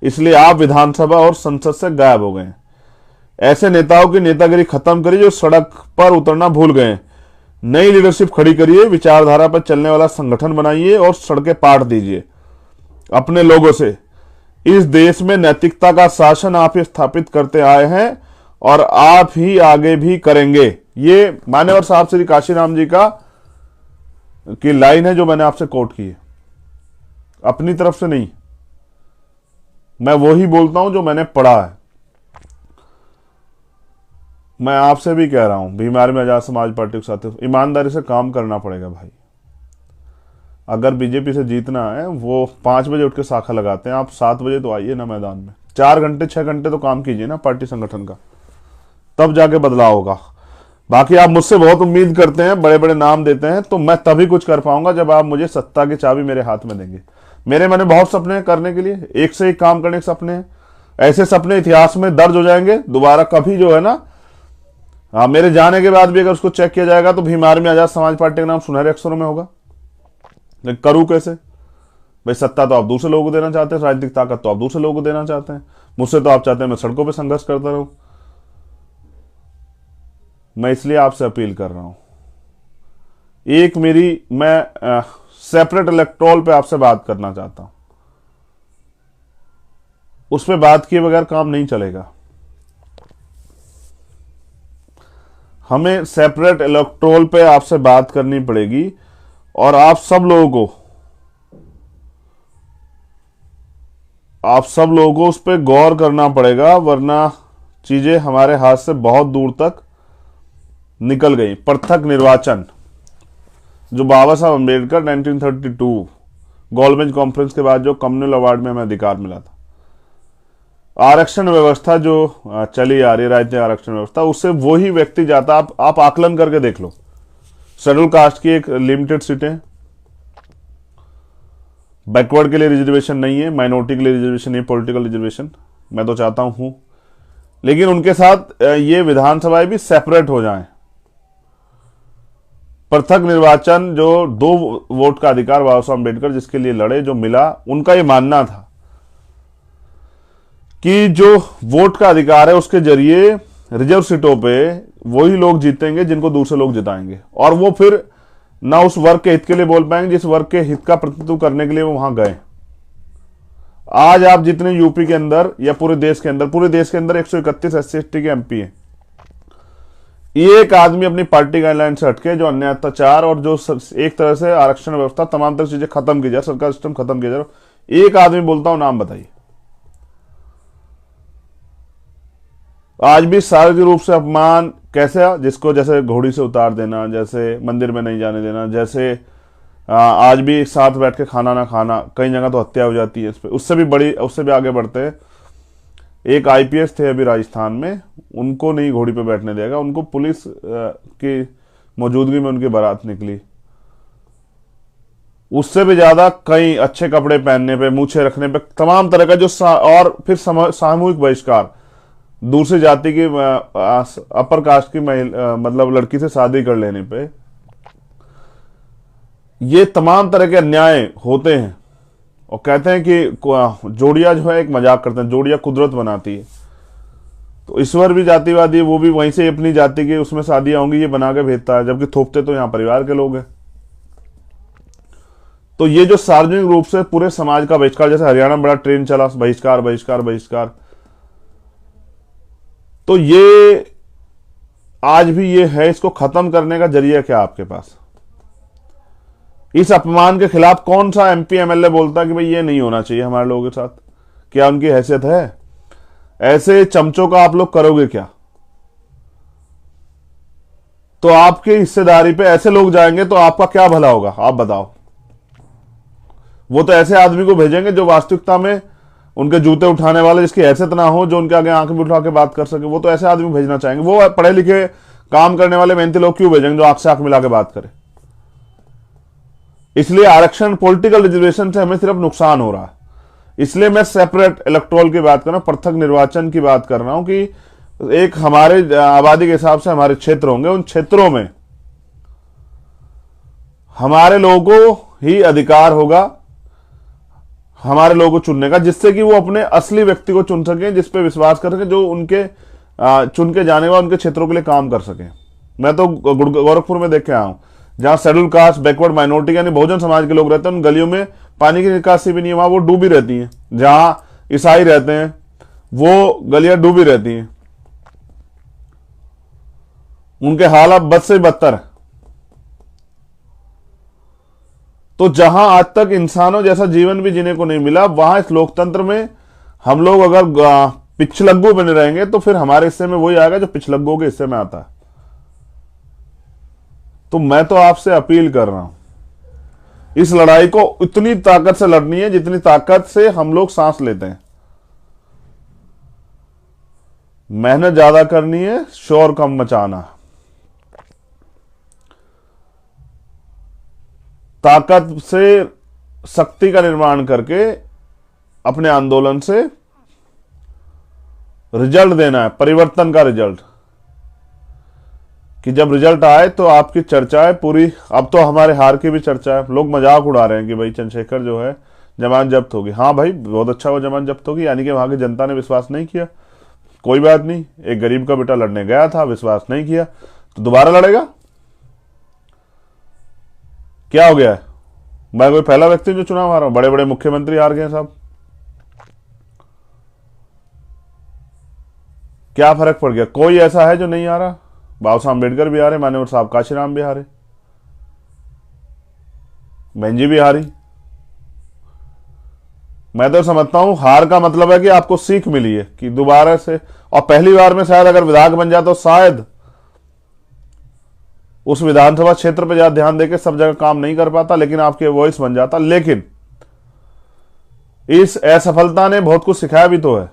इसलिए आप विधानसभा और संसद से गायब हो गए हैं। ऐसे नेताओं की नेतागिरी खत्म करिए जो सड़क पर उतरना भूल गए। नई लीडरशिप खड़ी करिए, विचारधारा पर चलने वाला संगठन बनाइए और सड़कें पाट दीजिए अपने लोगों से। इस देश में नैतिकता का शासन आप ही स्थापित करते आए हैं और आप ही आगे भी करेंगे। ये मान्यवर साहब श्री काशीराम जी की लाइन है जो मैंने आपसे कोट की है, अपनी तरफ से नहीं। मैं वो ही बोलता हूं जो मैंने पढ़ा है। मैं आपसे भी कह रहा हूं, भीम आर्मी आजाद समाज पार्टी के साथ ईमानदारी से काम करना पड़ेगा भाई। अगर बीजेपी से जीतना है, वो 5 बजे उठ के शाखा लगाते हैं, आप 7 बजे तो आइए ना मैदान में। 4 घंटे 6 घंटे तो काम कीजिए ना पार्टी संगठन का, तब जाके बदलाव होगा। बाकी आप मुझसे बहुत उम्मीद करते हैं, बड़े बड़े नाम देते हैं, तो मैं तभी कुछ कर पाऊंगा जब आप मुझे सत्ता की चाबी मेरे हाथ में देंगे। मेरे मैंने बहुत सपने हैं करने के लिए, एक से एक काम करने के सपने हैं। ऐसे सपने इतिहास में दर्ज हो जाएंगे, दोबारा कभी जो है ना, मेरे जाने के बाद भी अगर उसको चेक किया जाएगा तो भीम आर्मी आजाद समाज पार्टी का नाम सुनहरे अक्षरों में होगा। लेकिन करूं कैसे भाई? सत्ता तो आप दूसरे लोगों को देना चाहते हैं, राजनीतिक ताकत तो आप दूसरे लोगों को देना चाहते हैं, मुझसे तो आप चाहते हैं मैं सड़कों पर संघर्ष करता रहूं। मैं इसलिए आपसे अपील कर रहा हूं, एक मैं सेपरेट इलेक्टोरल पे आपसे बात करना चाहता हूं। उस पर बात किए बगैर काम नहीं चलेगा। हमें सेपरेट इलेक्टोरल पे आपसे बात करनी पड़ेगी और आप सब लोगों को उस पर गौर करना पड़ेगा, वरना चीजें हमारे हाथ से बहुत दूर तक निकल गई। पृथक निर्वाचन जो बाबा साहब अम्बेडकर 1932 गोलमेज कॉन्फ्रेंस के बाद जो कम्युनल अवार्ड में हमें अधिकार मिला था, आरक्षण व्यवस्था जो चली आ रही है, राजनीतिक आरक्षण व्यवस्था, उससे वही व्यक्ति जाता। आप आकलन करके देख लो, शेड्यूल कास्ट की एक लिमिटेड सीटें, बैकवर्ड के लिए रिजर्वेशन नहीं है, माइनॉरिटी के लिए रिजर्वेशन नहीं, पॉलिटिकल रिजर्वेशन मैं तो चाहता हूं, लेकिन उनके साथ ये विधानसभाएं भी सेपरेट हो जाएं। पृथक निर्वाचन जो 2 वोट का अधिकार बाबा साहब अम्बेडकर जिसके लिए लड़े, जो मिला, उनका ये मानना था कि जो वोट का अधिकार है उसके जरिए रिजर्व सीटों पे वही लोग जीतेंगे जिनको दूसरे लोग जिताएंगे, और वो फिर ना उस वर्ग के हित के लिए बोल पाएंगे जिस वर्ग के हित का प्रतिनिधित्व करने के लिए वो वहां गए। आज आप जितने यूपी के अंदर या पूरे देश के अंदर 131 SC/ST के एमपी हैं, एक आदमी अपनी पार्टी गाइडलाइन से हटके जो अन्याय अत्याचार और जो एक तरह से आरक्षण व्यवस्था तमाम तरह चीजें खत्म की जाए, सरकार सिस्टम खत्म किया जाए, एक आदमी बोलता हूं, नाम बताइए। आज भी शारीरिक रूप से अपमान कैसे, जिसको जैसे घोड़ी से उतार देना, जैसे मंदिर में नहीं जाने देना, जैसे आज भी साथ बैठ के खाना ना खाना, कई जगह तो हत्या हो जाती है इस पे। उससे भी आगे बढ़ते हैं, एक IPS थे अभी राजस्थान में, उनको नहीं घोड़ी पे बैठने देगा, उनको पुलिस की मौजूदगी में उनकी बारात निकली। उससे भी ज्यादा कई अच्छे कपड़े पहनने पे, मूछें रखने पे, तमाम तरह का जो और फिर सामूहिक बहिष्कार, दूसरी जाति की अपर कास्ट की मतलब लड़की से शादी कर लेने पे, ये तमाम तरह के अन्याय होते हैं। और कहते हैं कि जोड़िया जो है, एक मजाक करते हैं, जोड़िया कुदरत बनाती है। तो ईश्वर भी जातिवादी है, वो भी वहीं से अपनी जाति की उसमें शादियां होंगी ये बना के भेजता है, जबकि थोपते तो यहां परिवार के लोग हैं। तो ये जो सार्वजनिक रूप से पूरे समाज का बहिष्कार, जैसे हरियाणा में बड़ा ट्रेंड चला, बहिष्कार बहिष्कार बहिष्कार, तो ये आज भी ये है। इसको खत्म करने का जरिया क्या आपके पास? इस अपमान के खिलाफ कौन सा एमपी एमएलए बोलता कि भाई ये नहीं होना चाहिए हमारे लोगों के साथ? क्या उनकी हैसियत है? ऐसे चमचों का आप लोग करोगे क्या? तो आपकी हिस्सेदारी पे ऐसे लोग जाएंगे तो आपका क्या भला होगा, आप बताओ। वो तो ऐसे आदमी को भेजेंगे जो वास्तविकता में उनके जूते उठाने वाले, जिसकी हैसियत ना हो, जो उनके आगे आंख भी उठा के बात कर सके। वो तो ऐसे आदमी भेजना चाहेंगे। वो पढ़े लिखे काम करने वाले मेहनती लोग क्यों भेजेंगे जो आंख से आंख मिला के बात करे? इसलिए आरक्षण, पॉलिटिकल रिजर्वेशन से हमें सिर्फ नुकसान हो रहा है। इसलिए मैं सेपरेट इलेक्टोरल की बात कर रहा हूं, पृथक निर्वाचन की बात कर रहा हूं कि एक हमारे आबादी के हिसाब से हमारे क्षेत्र होंगे, उन क्षेत्रों में हमारे लोगों को ही अधिकार होगा हमारे लोगों को चुनने का, जिससे कि वो अपने असली व्यक्ति को चुन सकें, जिस पे विश्वास कर सकें, जो उनके चुन के जाने वाले उनके क्षेत्रों के लिए काम कर सकें। मैं तो गोरखपुर में देख के आया हूं, जहां शेड्यूल कास्ट, बैकवर्ड माइनॉरिटी यानी बहुजन समाज के लोग रहते हैं, उन गलियों में पानी की निकासी भी नहीं है, वहां वो डूबी रहती हैं। जहां ईसाई रहते हैं वो गलियां डूबी रहती हैं, उनके हाल अब बद से बदतर है। तो जहां आज तक इंसानों जैसा जीवन भी जीने को नहीं मिला, वहां इस लोकतंत्र में हम लोग अगर पिछलग्गू बने रहेंगे तो फिर हमारे हिस्से में वही आएगा जो पिछलग्गू के हिस्से में आता है। तो मैं तो आपसे अपील कर रहा हूं, इस लड़ाई को इतनी ताकत से लड़नी है जितनी ताकत से हम लोग सांस लेते हैं। मेहनत ज्यादा करनी है, शोर कम मचाना। ताकत से शक्ति का निर्माण करके अपने आंदोलन से रिजल्ट देना है, परिवर्तन का रिजल्ट, कि जब रिजल्ट आए तो आपकी चर्चा है पूरी। अब तो हमारे हार की भी चर्चा है, लोग मजाक उड़ा रहे हैं कि भाई चंद्रशेखर जो है जमानत जब्त होगी। हाँ भाई, बहुत अच्छा वो जमानत जब्त होगी, यानी कि वहां की जनता ने विश्वास नहीं किया। कोई बात नहीं, एक गरीब का बेटा लड़ने गया था, विश्वास नहीं किया, तो दोबारा लड़ेगा। क्या हो गया है? मैं कोई पहला व्यक्ति जो चुनाव हारा हूं? बड़े बड़े मुख्यमंत्री हार गए साहब, क्या फर्क पड़ गया? कोई ऐसा है जो नहीं हारा? बाबा साहब अम्बेडकर भी हारे, मान्यवर साहब काशीराम भी हारे, बहन जी भी हारी। मैं तो समझता हूं हार का मतलब है कि आपको सीख मिली है कि दोबारा से, और पहली बार में शायद अगर विधायक बन जाता तो शायद उस विधानसभा क्षेत्र पर ज्यादा ध्यान देकर सब जगह काम नहीं कर पाता, लेकिन आपके वॉइस बन जाता। लेकिन इस असफलता ने बहुत कुछ सिखाया भी तो है।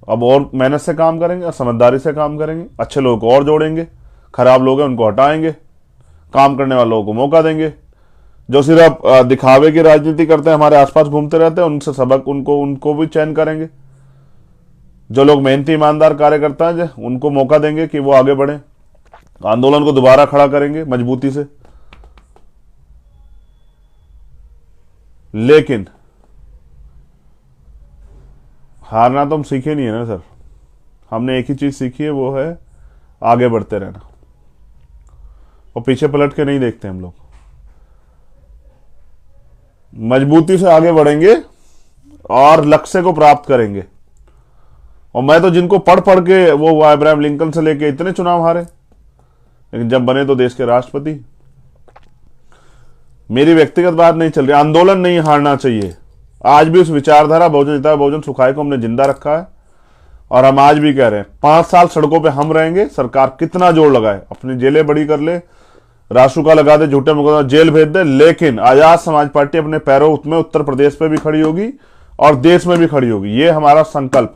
अब और मेहनत से काम करेंगे और समझदारी से काम करेंगे, अच्छे लोगों को और जोड़ेंगे, खराब लोग हैं उनको हटाएंगे, काम करने वाले लोगों को मौका देंगे। जो सिर्फ दिखावे की राजनीति करते हैं, हमारे आसपास घूमते रहते हैं, उनसे सबक उनको भी चयन करेंगे। जो लोग मेहनती ईमानदार कार्यकर्ता हैं उनको मौका देंगे कि वो आगे बढ़े, आंदोलन को दोबारा खड़ा करेंगे मजबूती से। लेकिन हारना तो हम सीखे नहीं है ना सर। हमने एक ही चीज सीखी है, वो है आगे बढ़ते रहना, और पीछे पलट के नहीं देखते हम लोग। मजबूती से आगे बढ़ेंगे और लक्ष्य को प्राप्त करेंगे। और मैं तो जिनको पढ़ पढ़ के, वो अब्राहम लिंकन से लेके इतने चुनाव हारे, लेकिन जब बने तो देश के राष्ट्रपति। मेरी व्यक्तिगत बात नहीं चल रही, आंदोलन नहीं हारना चाहिए। आज भी उस विचारधारा बहुजन हिताय बहुजन सुखाय को हमने जिंदा रखा है, और हम आज भी कह रहे हैं 5 साल सड़कों पे हम रहेंगे। सरकार कितना जोर लगाए, अपनी जेलें बड़ी कर ले, रासुका लगा दे, झूठे मुकदमा जेल भेज दे, लेकिन आजाद समाज पार्टी अपने पैरों में उत्तर प्रदेश पे भी खड़ी होगी और देश में भी खड़ी होगी। ये हमारा संकल्प।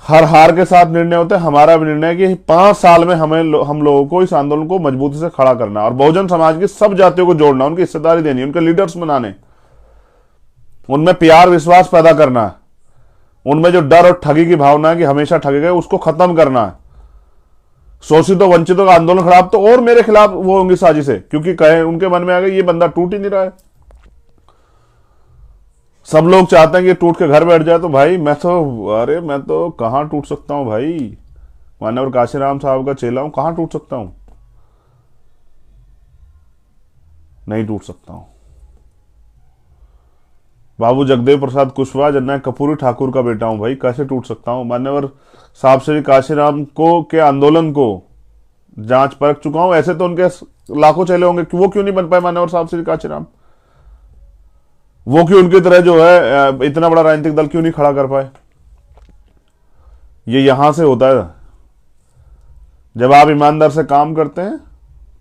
हर हार के साथ निर्णय होता है। हमारा भी निर्णय है कि 5 साल में हम लोगों को इस आंदोलन को मजबूती से खड़ा करना और बहुजन समाज की सब जातियों को जोड़ना, उनकी हिस्सेदारी देनी, उनके लीडर्स बनाने, उनमें प्यार विश्वास पैदा करना है, उनमें जो डर और ठगी की भावना है कि हमेशा ठगेगा उसको खत्म करना है। शोषितों वंचितों का आंदोलन खराब तो और मेरे खिलाफ वो होंगी साजिशें, क्योंकि कहे उनके मन में आ गया ये बंदा टूट ही नहीं रहा है। सब लोग चाहते हैं कि टूट के घर बैठ जाए, तो भाई मैं तो कहां टूट सकता हूं भाई। मानवर काशीराम साहब का चेला हूं, कहां टूट सकता हूं? नहीं टूट सकता हूं। बाबू जगदेव प्रसाद कुशवाहा जननायक कपूरी ठाकुर का बेटा हूं भाई, कैसे टूट सकता हूं? मान्यवर साहब श्री काशीराम को के आंदोलन को जांच परख चुका हूं। ऐसे तो उनके लाखों चेले होंगे, वो क्यों नहीं बन पाए मान्यवर साहब श्री काशीराम? वो क्यों उनकी तरह जो है इतना बड़ा राजनीतिक दल क्यों नहीं खड़ा कर पाए? ये यहां से होता है। जब आप ईमानदार से काम करते हैं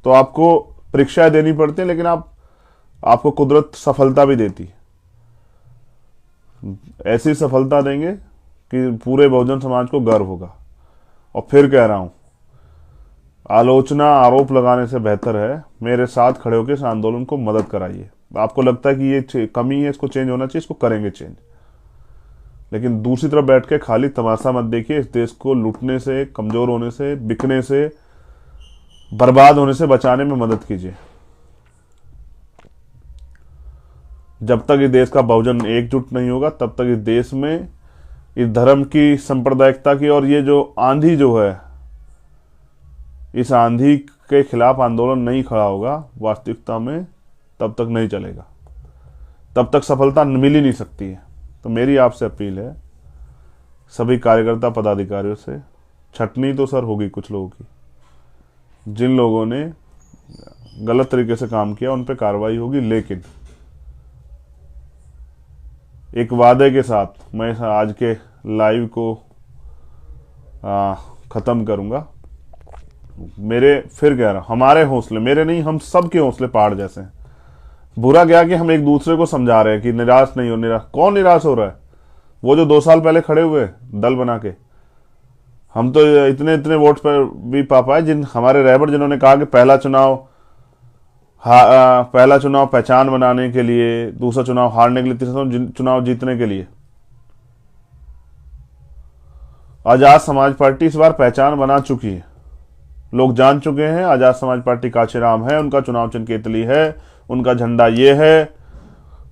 तो आपको परीक्षाएं देनी पड़ती हैं, लेकिन आपको कुदरत सफलता भी देती है। ऐसी सफलता देंगे कि पूरे बहुजन समाज को गर्व होगा। और फिर कह रहा हूं, आलोचना आरोप लगाने से बेहतर है मेरे साथ खड़े होकर इस आंदोलन को मदद कराइए। आपको लगता है कि ये कमी है, इसको चेंज होना चाहिए, इसको करेंगे चेंज। लेकिन दूसरी तरफ बैठ के खाली तमाशा मत देखिए। इस देश को लूटने से, कमजोर होने से, बिकने से, बर्बाद होने से बचाने में मदद कीजिए। जब तक इस देश का बहुजन एकजुट नहीं होगा तब तक इस देश में इस धर्म की, सांप्रदायिकता की और ये जो आंधी जो है, इस आंधी के खिलाफ आंदोलन नहीं खड़ा होगा वास्तविकता में, तब तक नहीं चलेगा, तब तक सफलता मिल ही नहीं सकती है। तो मेरी आपसे अपील है सभी कार्यकर्ता पदाधिकारियों से, छटनी तो सर होगी कुछ लोगों की, जिन लोगों ने गलत तरीके से काम किया उन पे कार्रवाई होगी। लेकिन एक वादे के साथ मैं आज के लाइव को खत्म करूंगा। फिर कह रहा हूं, हमारे हौसले, मेरे नहीं, हम सब के हौसले पहाड़ जैसे हैं। बुरा क्या कि हम एक दूसरे को समझा रहे हैं कि निराश नहीं हो। कौन निराश हो रहा है? वो जो 2 साल पहले खड़े हुए दल बना के, हम तो इतने वोट पर भी पा पाए। हमारे रहबर जिन्होंने कहा कि पहला चुनाव पहचान बनाने के लिए, दूसरा चुनाव हारने के लिए, तीसरा चुनाव जीतने के लिए। आजाद समाज पार्टी इस बार पहचान बना चुकी है। लोग जान चुके हैं आजाद समाज पार्टी काशीराम है, उनका चुनाव चिन्ह केतली है, उनका झंडा ये है,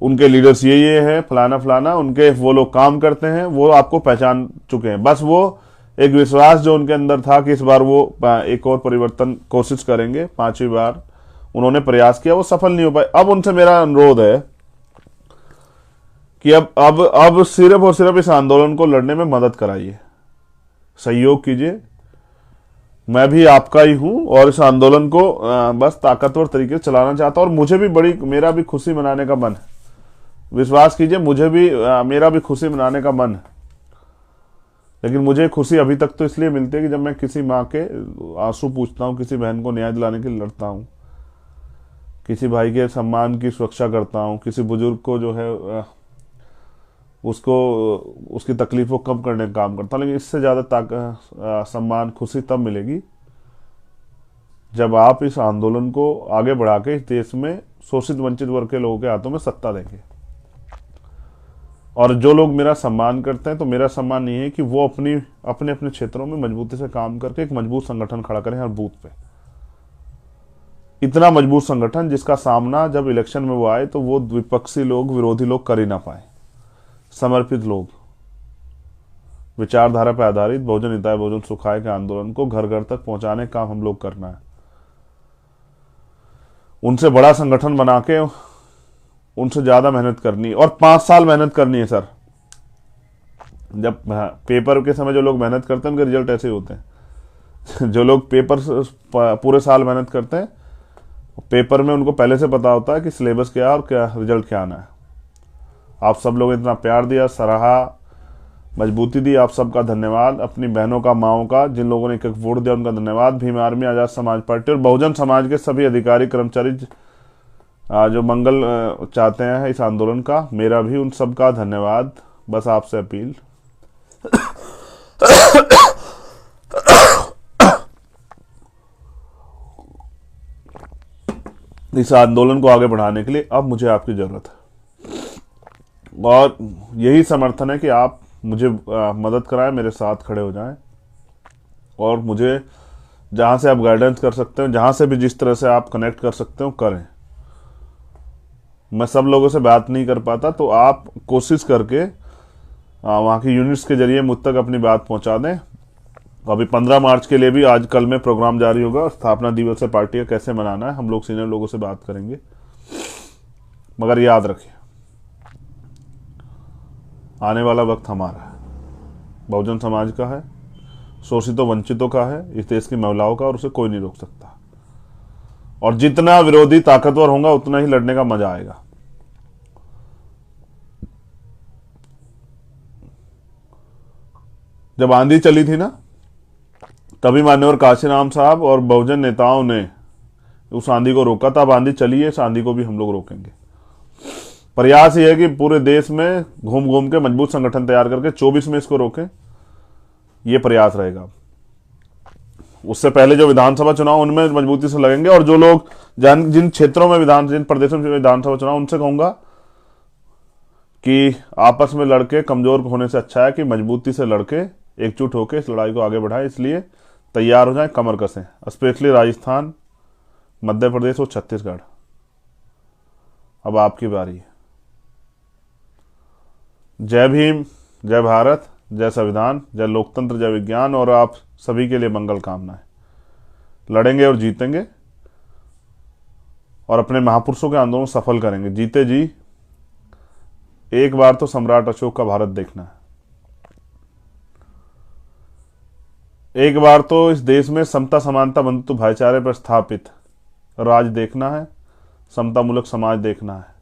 उनके लीडर्स ये है, फलाना फलाना, उनके वो लोग काम करते हैं, वो आपको पहचान चुके हैं। बस वो एक विश्वास जो उनके अंदर था कि इस बार वो एक और परिवर्तन कोशिश करेंगे, 5वीं बार उन्होंने प्रयास किया, वो सफल नहीं हो पाए। अब उनसे मेरा अनुरोध है कि अब सिर्फ और सिर्फ इस आंदोलन को लड़ने में मदद कराइए, सहयोग कीजिए। मैं भी आपका ही हूं और इस आंदोलन को बस ताकतवर तरीके से चलाना चाहता हूं। और मुझे भी मेरा भी खुशी मनाने का मन है। विश्वास कीजिए, मुझे भी मेरा भी खुशी मनाने का मन है। लेकिन मुझे खुशी अभी तक तो इसलिए मिलती है कि जब मैं किसी माँ के आंसू पूछता हूं, किसी बहन को न्याय दिलाने के लिए लड़ता हूं, किसी भाई के सम्मान की सुरक्षा करता हूं, किसी बुजुर्ग को जो है उसकी तकलीफ को कम करने का काम करता हूं। लेकिन इससे ज्यादा सम्मान, खुशी तब मिलेगी जब आप इस आंदोलन को आगे बढ़ा के इस देश में शोषित वंचित वर्ग के लोगों के हाथों में सत्ता देंगे। और जो लोग मेरा सम्मान करते हैं, तो मेरा सम्मान नहीं है कि वो अपने अपने क्षेत्रों में मजबूती से काम करके एक मजबूत संगठन खड़ा करें हर बूथ पे। इतना मजबूत संगठन जिसका सामना जब इलेक्शन में वो आए तो वो विपक्षी लोग, विरोधी लोग कर ही ना पाए। समर्पित लोग, विचारधारा पर आधारित बहुजन हिताय बहुजन सुखाय के आंदोलन को घर घर तक पहुंचाने का काम हम लोग करना है। उनसे बड़ा संगठन बना के उनसे ज्यादा मेहनत करनी, और 5 साल मेहनत करनी है सर। जब पेपर के समय जो लोग मेहनत करते हैं उनके रिजल्ट ऐसे होते हैं। जो लोग पेपर पूरे साल मेहनत करते हैं, पेपर में उनको पहले से पता होता है कि सिलेबस क्या है और क्या रिजल्ट क्या आना है। आप सब लोग इतना प्यार दिया, सराहा, मजबूती दी, आप सबका धन्यवाद। अपनी बहनों का, माओं का, जिन लोगों ने एक वोट दिया उनका धन्यवाद। भीम आर्मी, आजाद समाज पार्टी और बहुजन समाज के सभी अधिकारी कर्मचारी जो मंगल चाहते हैं इस आंदोलन का, मेरा भी उन सबका धन्यवाद। बस आपसे अपील इस आंदोलन को आगे बढ़ाने के लिए अब मुझे आपकी जरूरत है और यही समर्थन है कि आप मुझे मदद कराएं, मेरे साथ खड़े हो जाएं और मुझे जहां से आप गाइडेंस कर सकते हो, जहां से भी जिस तरह से आप कनेक्ट कर सकते हो करें। मैं सब लोगों से बात नहीं कर पाता, तो आप कोशिश करके वहाँ की यूनिट्स के जरिए मुझ तक अपनी बात पहुंचा दें। अभी 15 मार्च के लिए भी आज कल में प्रोग्राम जारी होगा और स्थापना दिवस है पार्टी का कैसे मनाना है हम लोग सीनियर लोगों से बात करेंगे। मगर याद रखिए, आने वाला वक्त हमारा है, बहुजन समाज का है, शोषितों वंचितों का है, इस देश की महिलाओं का, और उसे कोई नहीं रोक सकता। और जितना विरोधी ताकतवर होगा उतना ही लड़ने का मजा आएगा। जब आंधी चली थी ना, तभी मान्यवर काशीराम साहब और बहुजन नेताओं ने उस आंधी को रोका था। अब आंधी चली है, इस आंधी को भी हम लोग रोकेंगे। प्रयास ये है कि पूरे देश में घूम घूम के मजबूत संगठन तैयार करके 24 में इसको रोकें, ये प्रयास रहेगा। उससे पहले जो विधानसभा चुनाव उनमें मजबूती से लगेंगे, और जो लोग जिन क्षेत्रों में जिन प्रदेशों में विधानसभा चुनाव, उनसे कहूंगा कि आपस में लड़के कमजोर होने से अच्छा है कि मजबूती से लड़के एकजुट होकर इस लड़ाई को आगे बढ़ाएं। इसलिए तैयार हो जाएं, कमर कसें, स्पेशली राजस्थान, मध्य प्रदेश और छत्तीसगढ़। अब आपकी बारी है। जय भीम, जय भारत, जय संविधान, जय लोकतंत्र, जय विज्ञान, और आप सभी के लिए मंगल कामनाएं। लड़ेंगे और जीतेंगे और अपने महापुरुषों के आंदोलन सफल करेंगे। जीते जी एक बार तो सम्राट अशोक का भारत देखना है, एक बार तो इस देश में समता समानता बंधुत्व भाईचारे पर स्थापित राज देखना है, समतामूलक समाज देखना है।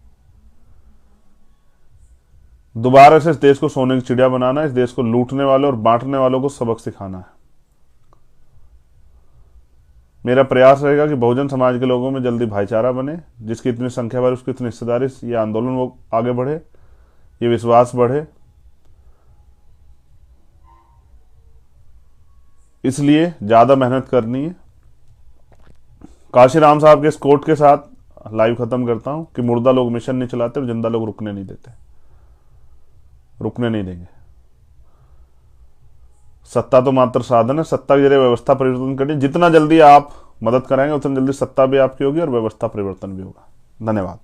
दोबारा से इस देश को सोने की चिड़िया बनाना है, इस देश को लूटने वालों और बांटने वालों को सबक सिखाना है। मेरा प्रयास रहेगा कि बहुजन समाज के लोगों में जल्दी भाईचारा बने, जिसकी इतनी संख्या बढ़े उसकी इतनी हिस्सेदारी, ये आंदोलन वो आगे बढ़े, ये विश्वास बढ़े। इसलिए ज्यादा मेहनत करनी है। काशीराम साहब के इस कोट के साथ लाइव खत्म करता हूं कि मुर्दा लोग मिशन नहीं चलाते, जिंदा लोग रुकने नहीं देते, रुकने नहीं देंगे। सत्ता तो मात्र साधन है, सत्ता के जरिए व्यवस्था परिवर्तन करिए। जितना जल्दी आप मदद कराएंगे उतना जल्दी सत्ता भी आपकी होगी और व्यवस्था परिवर्तन भी होगा। धन्यवाद।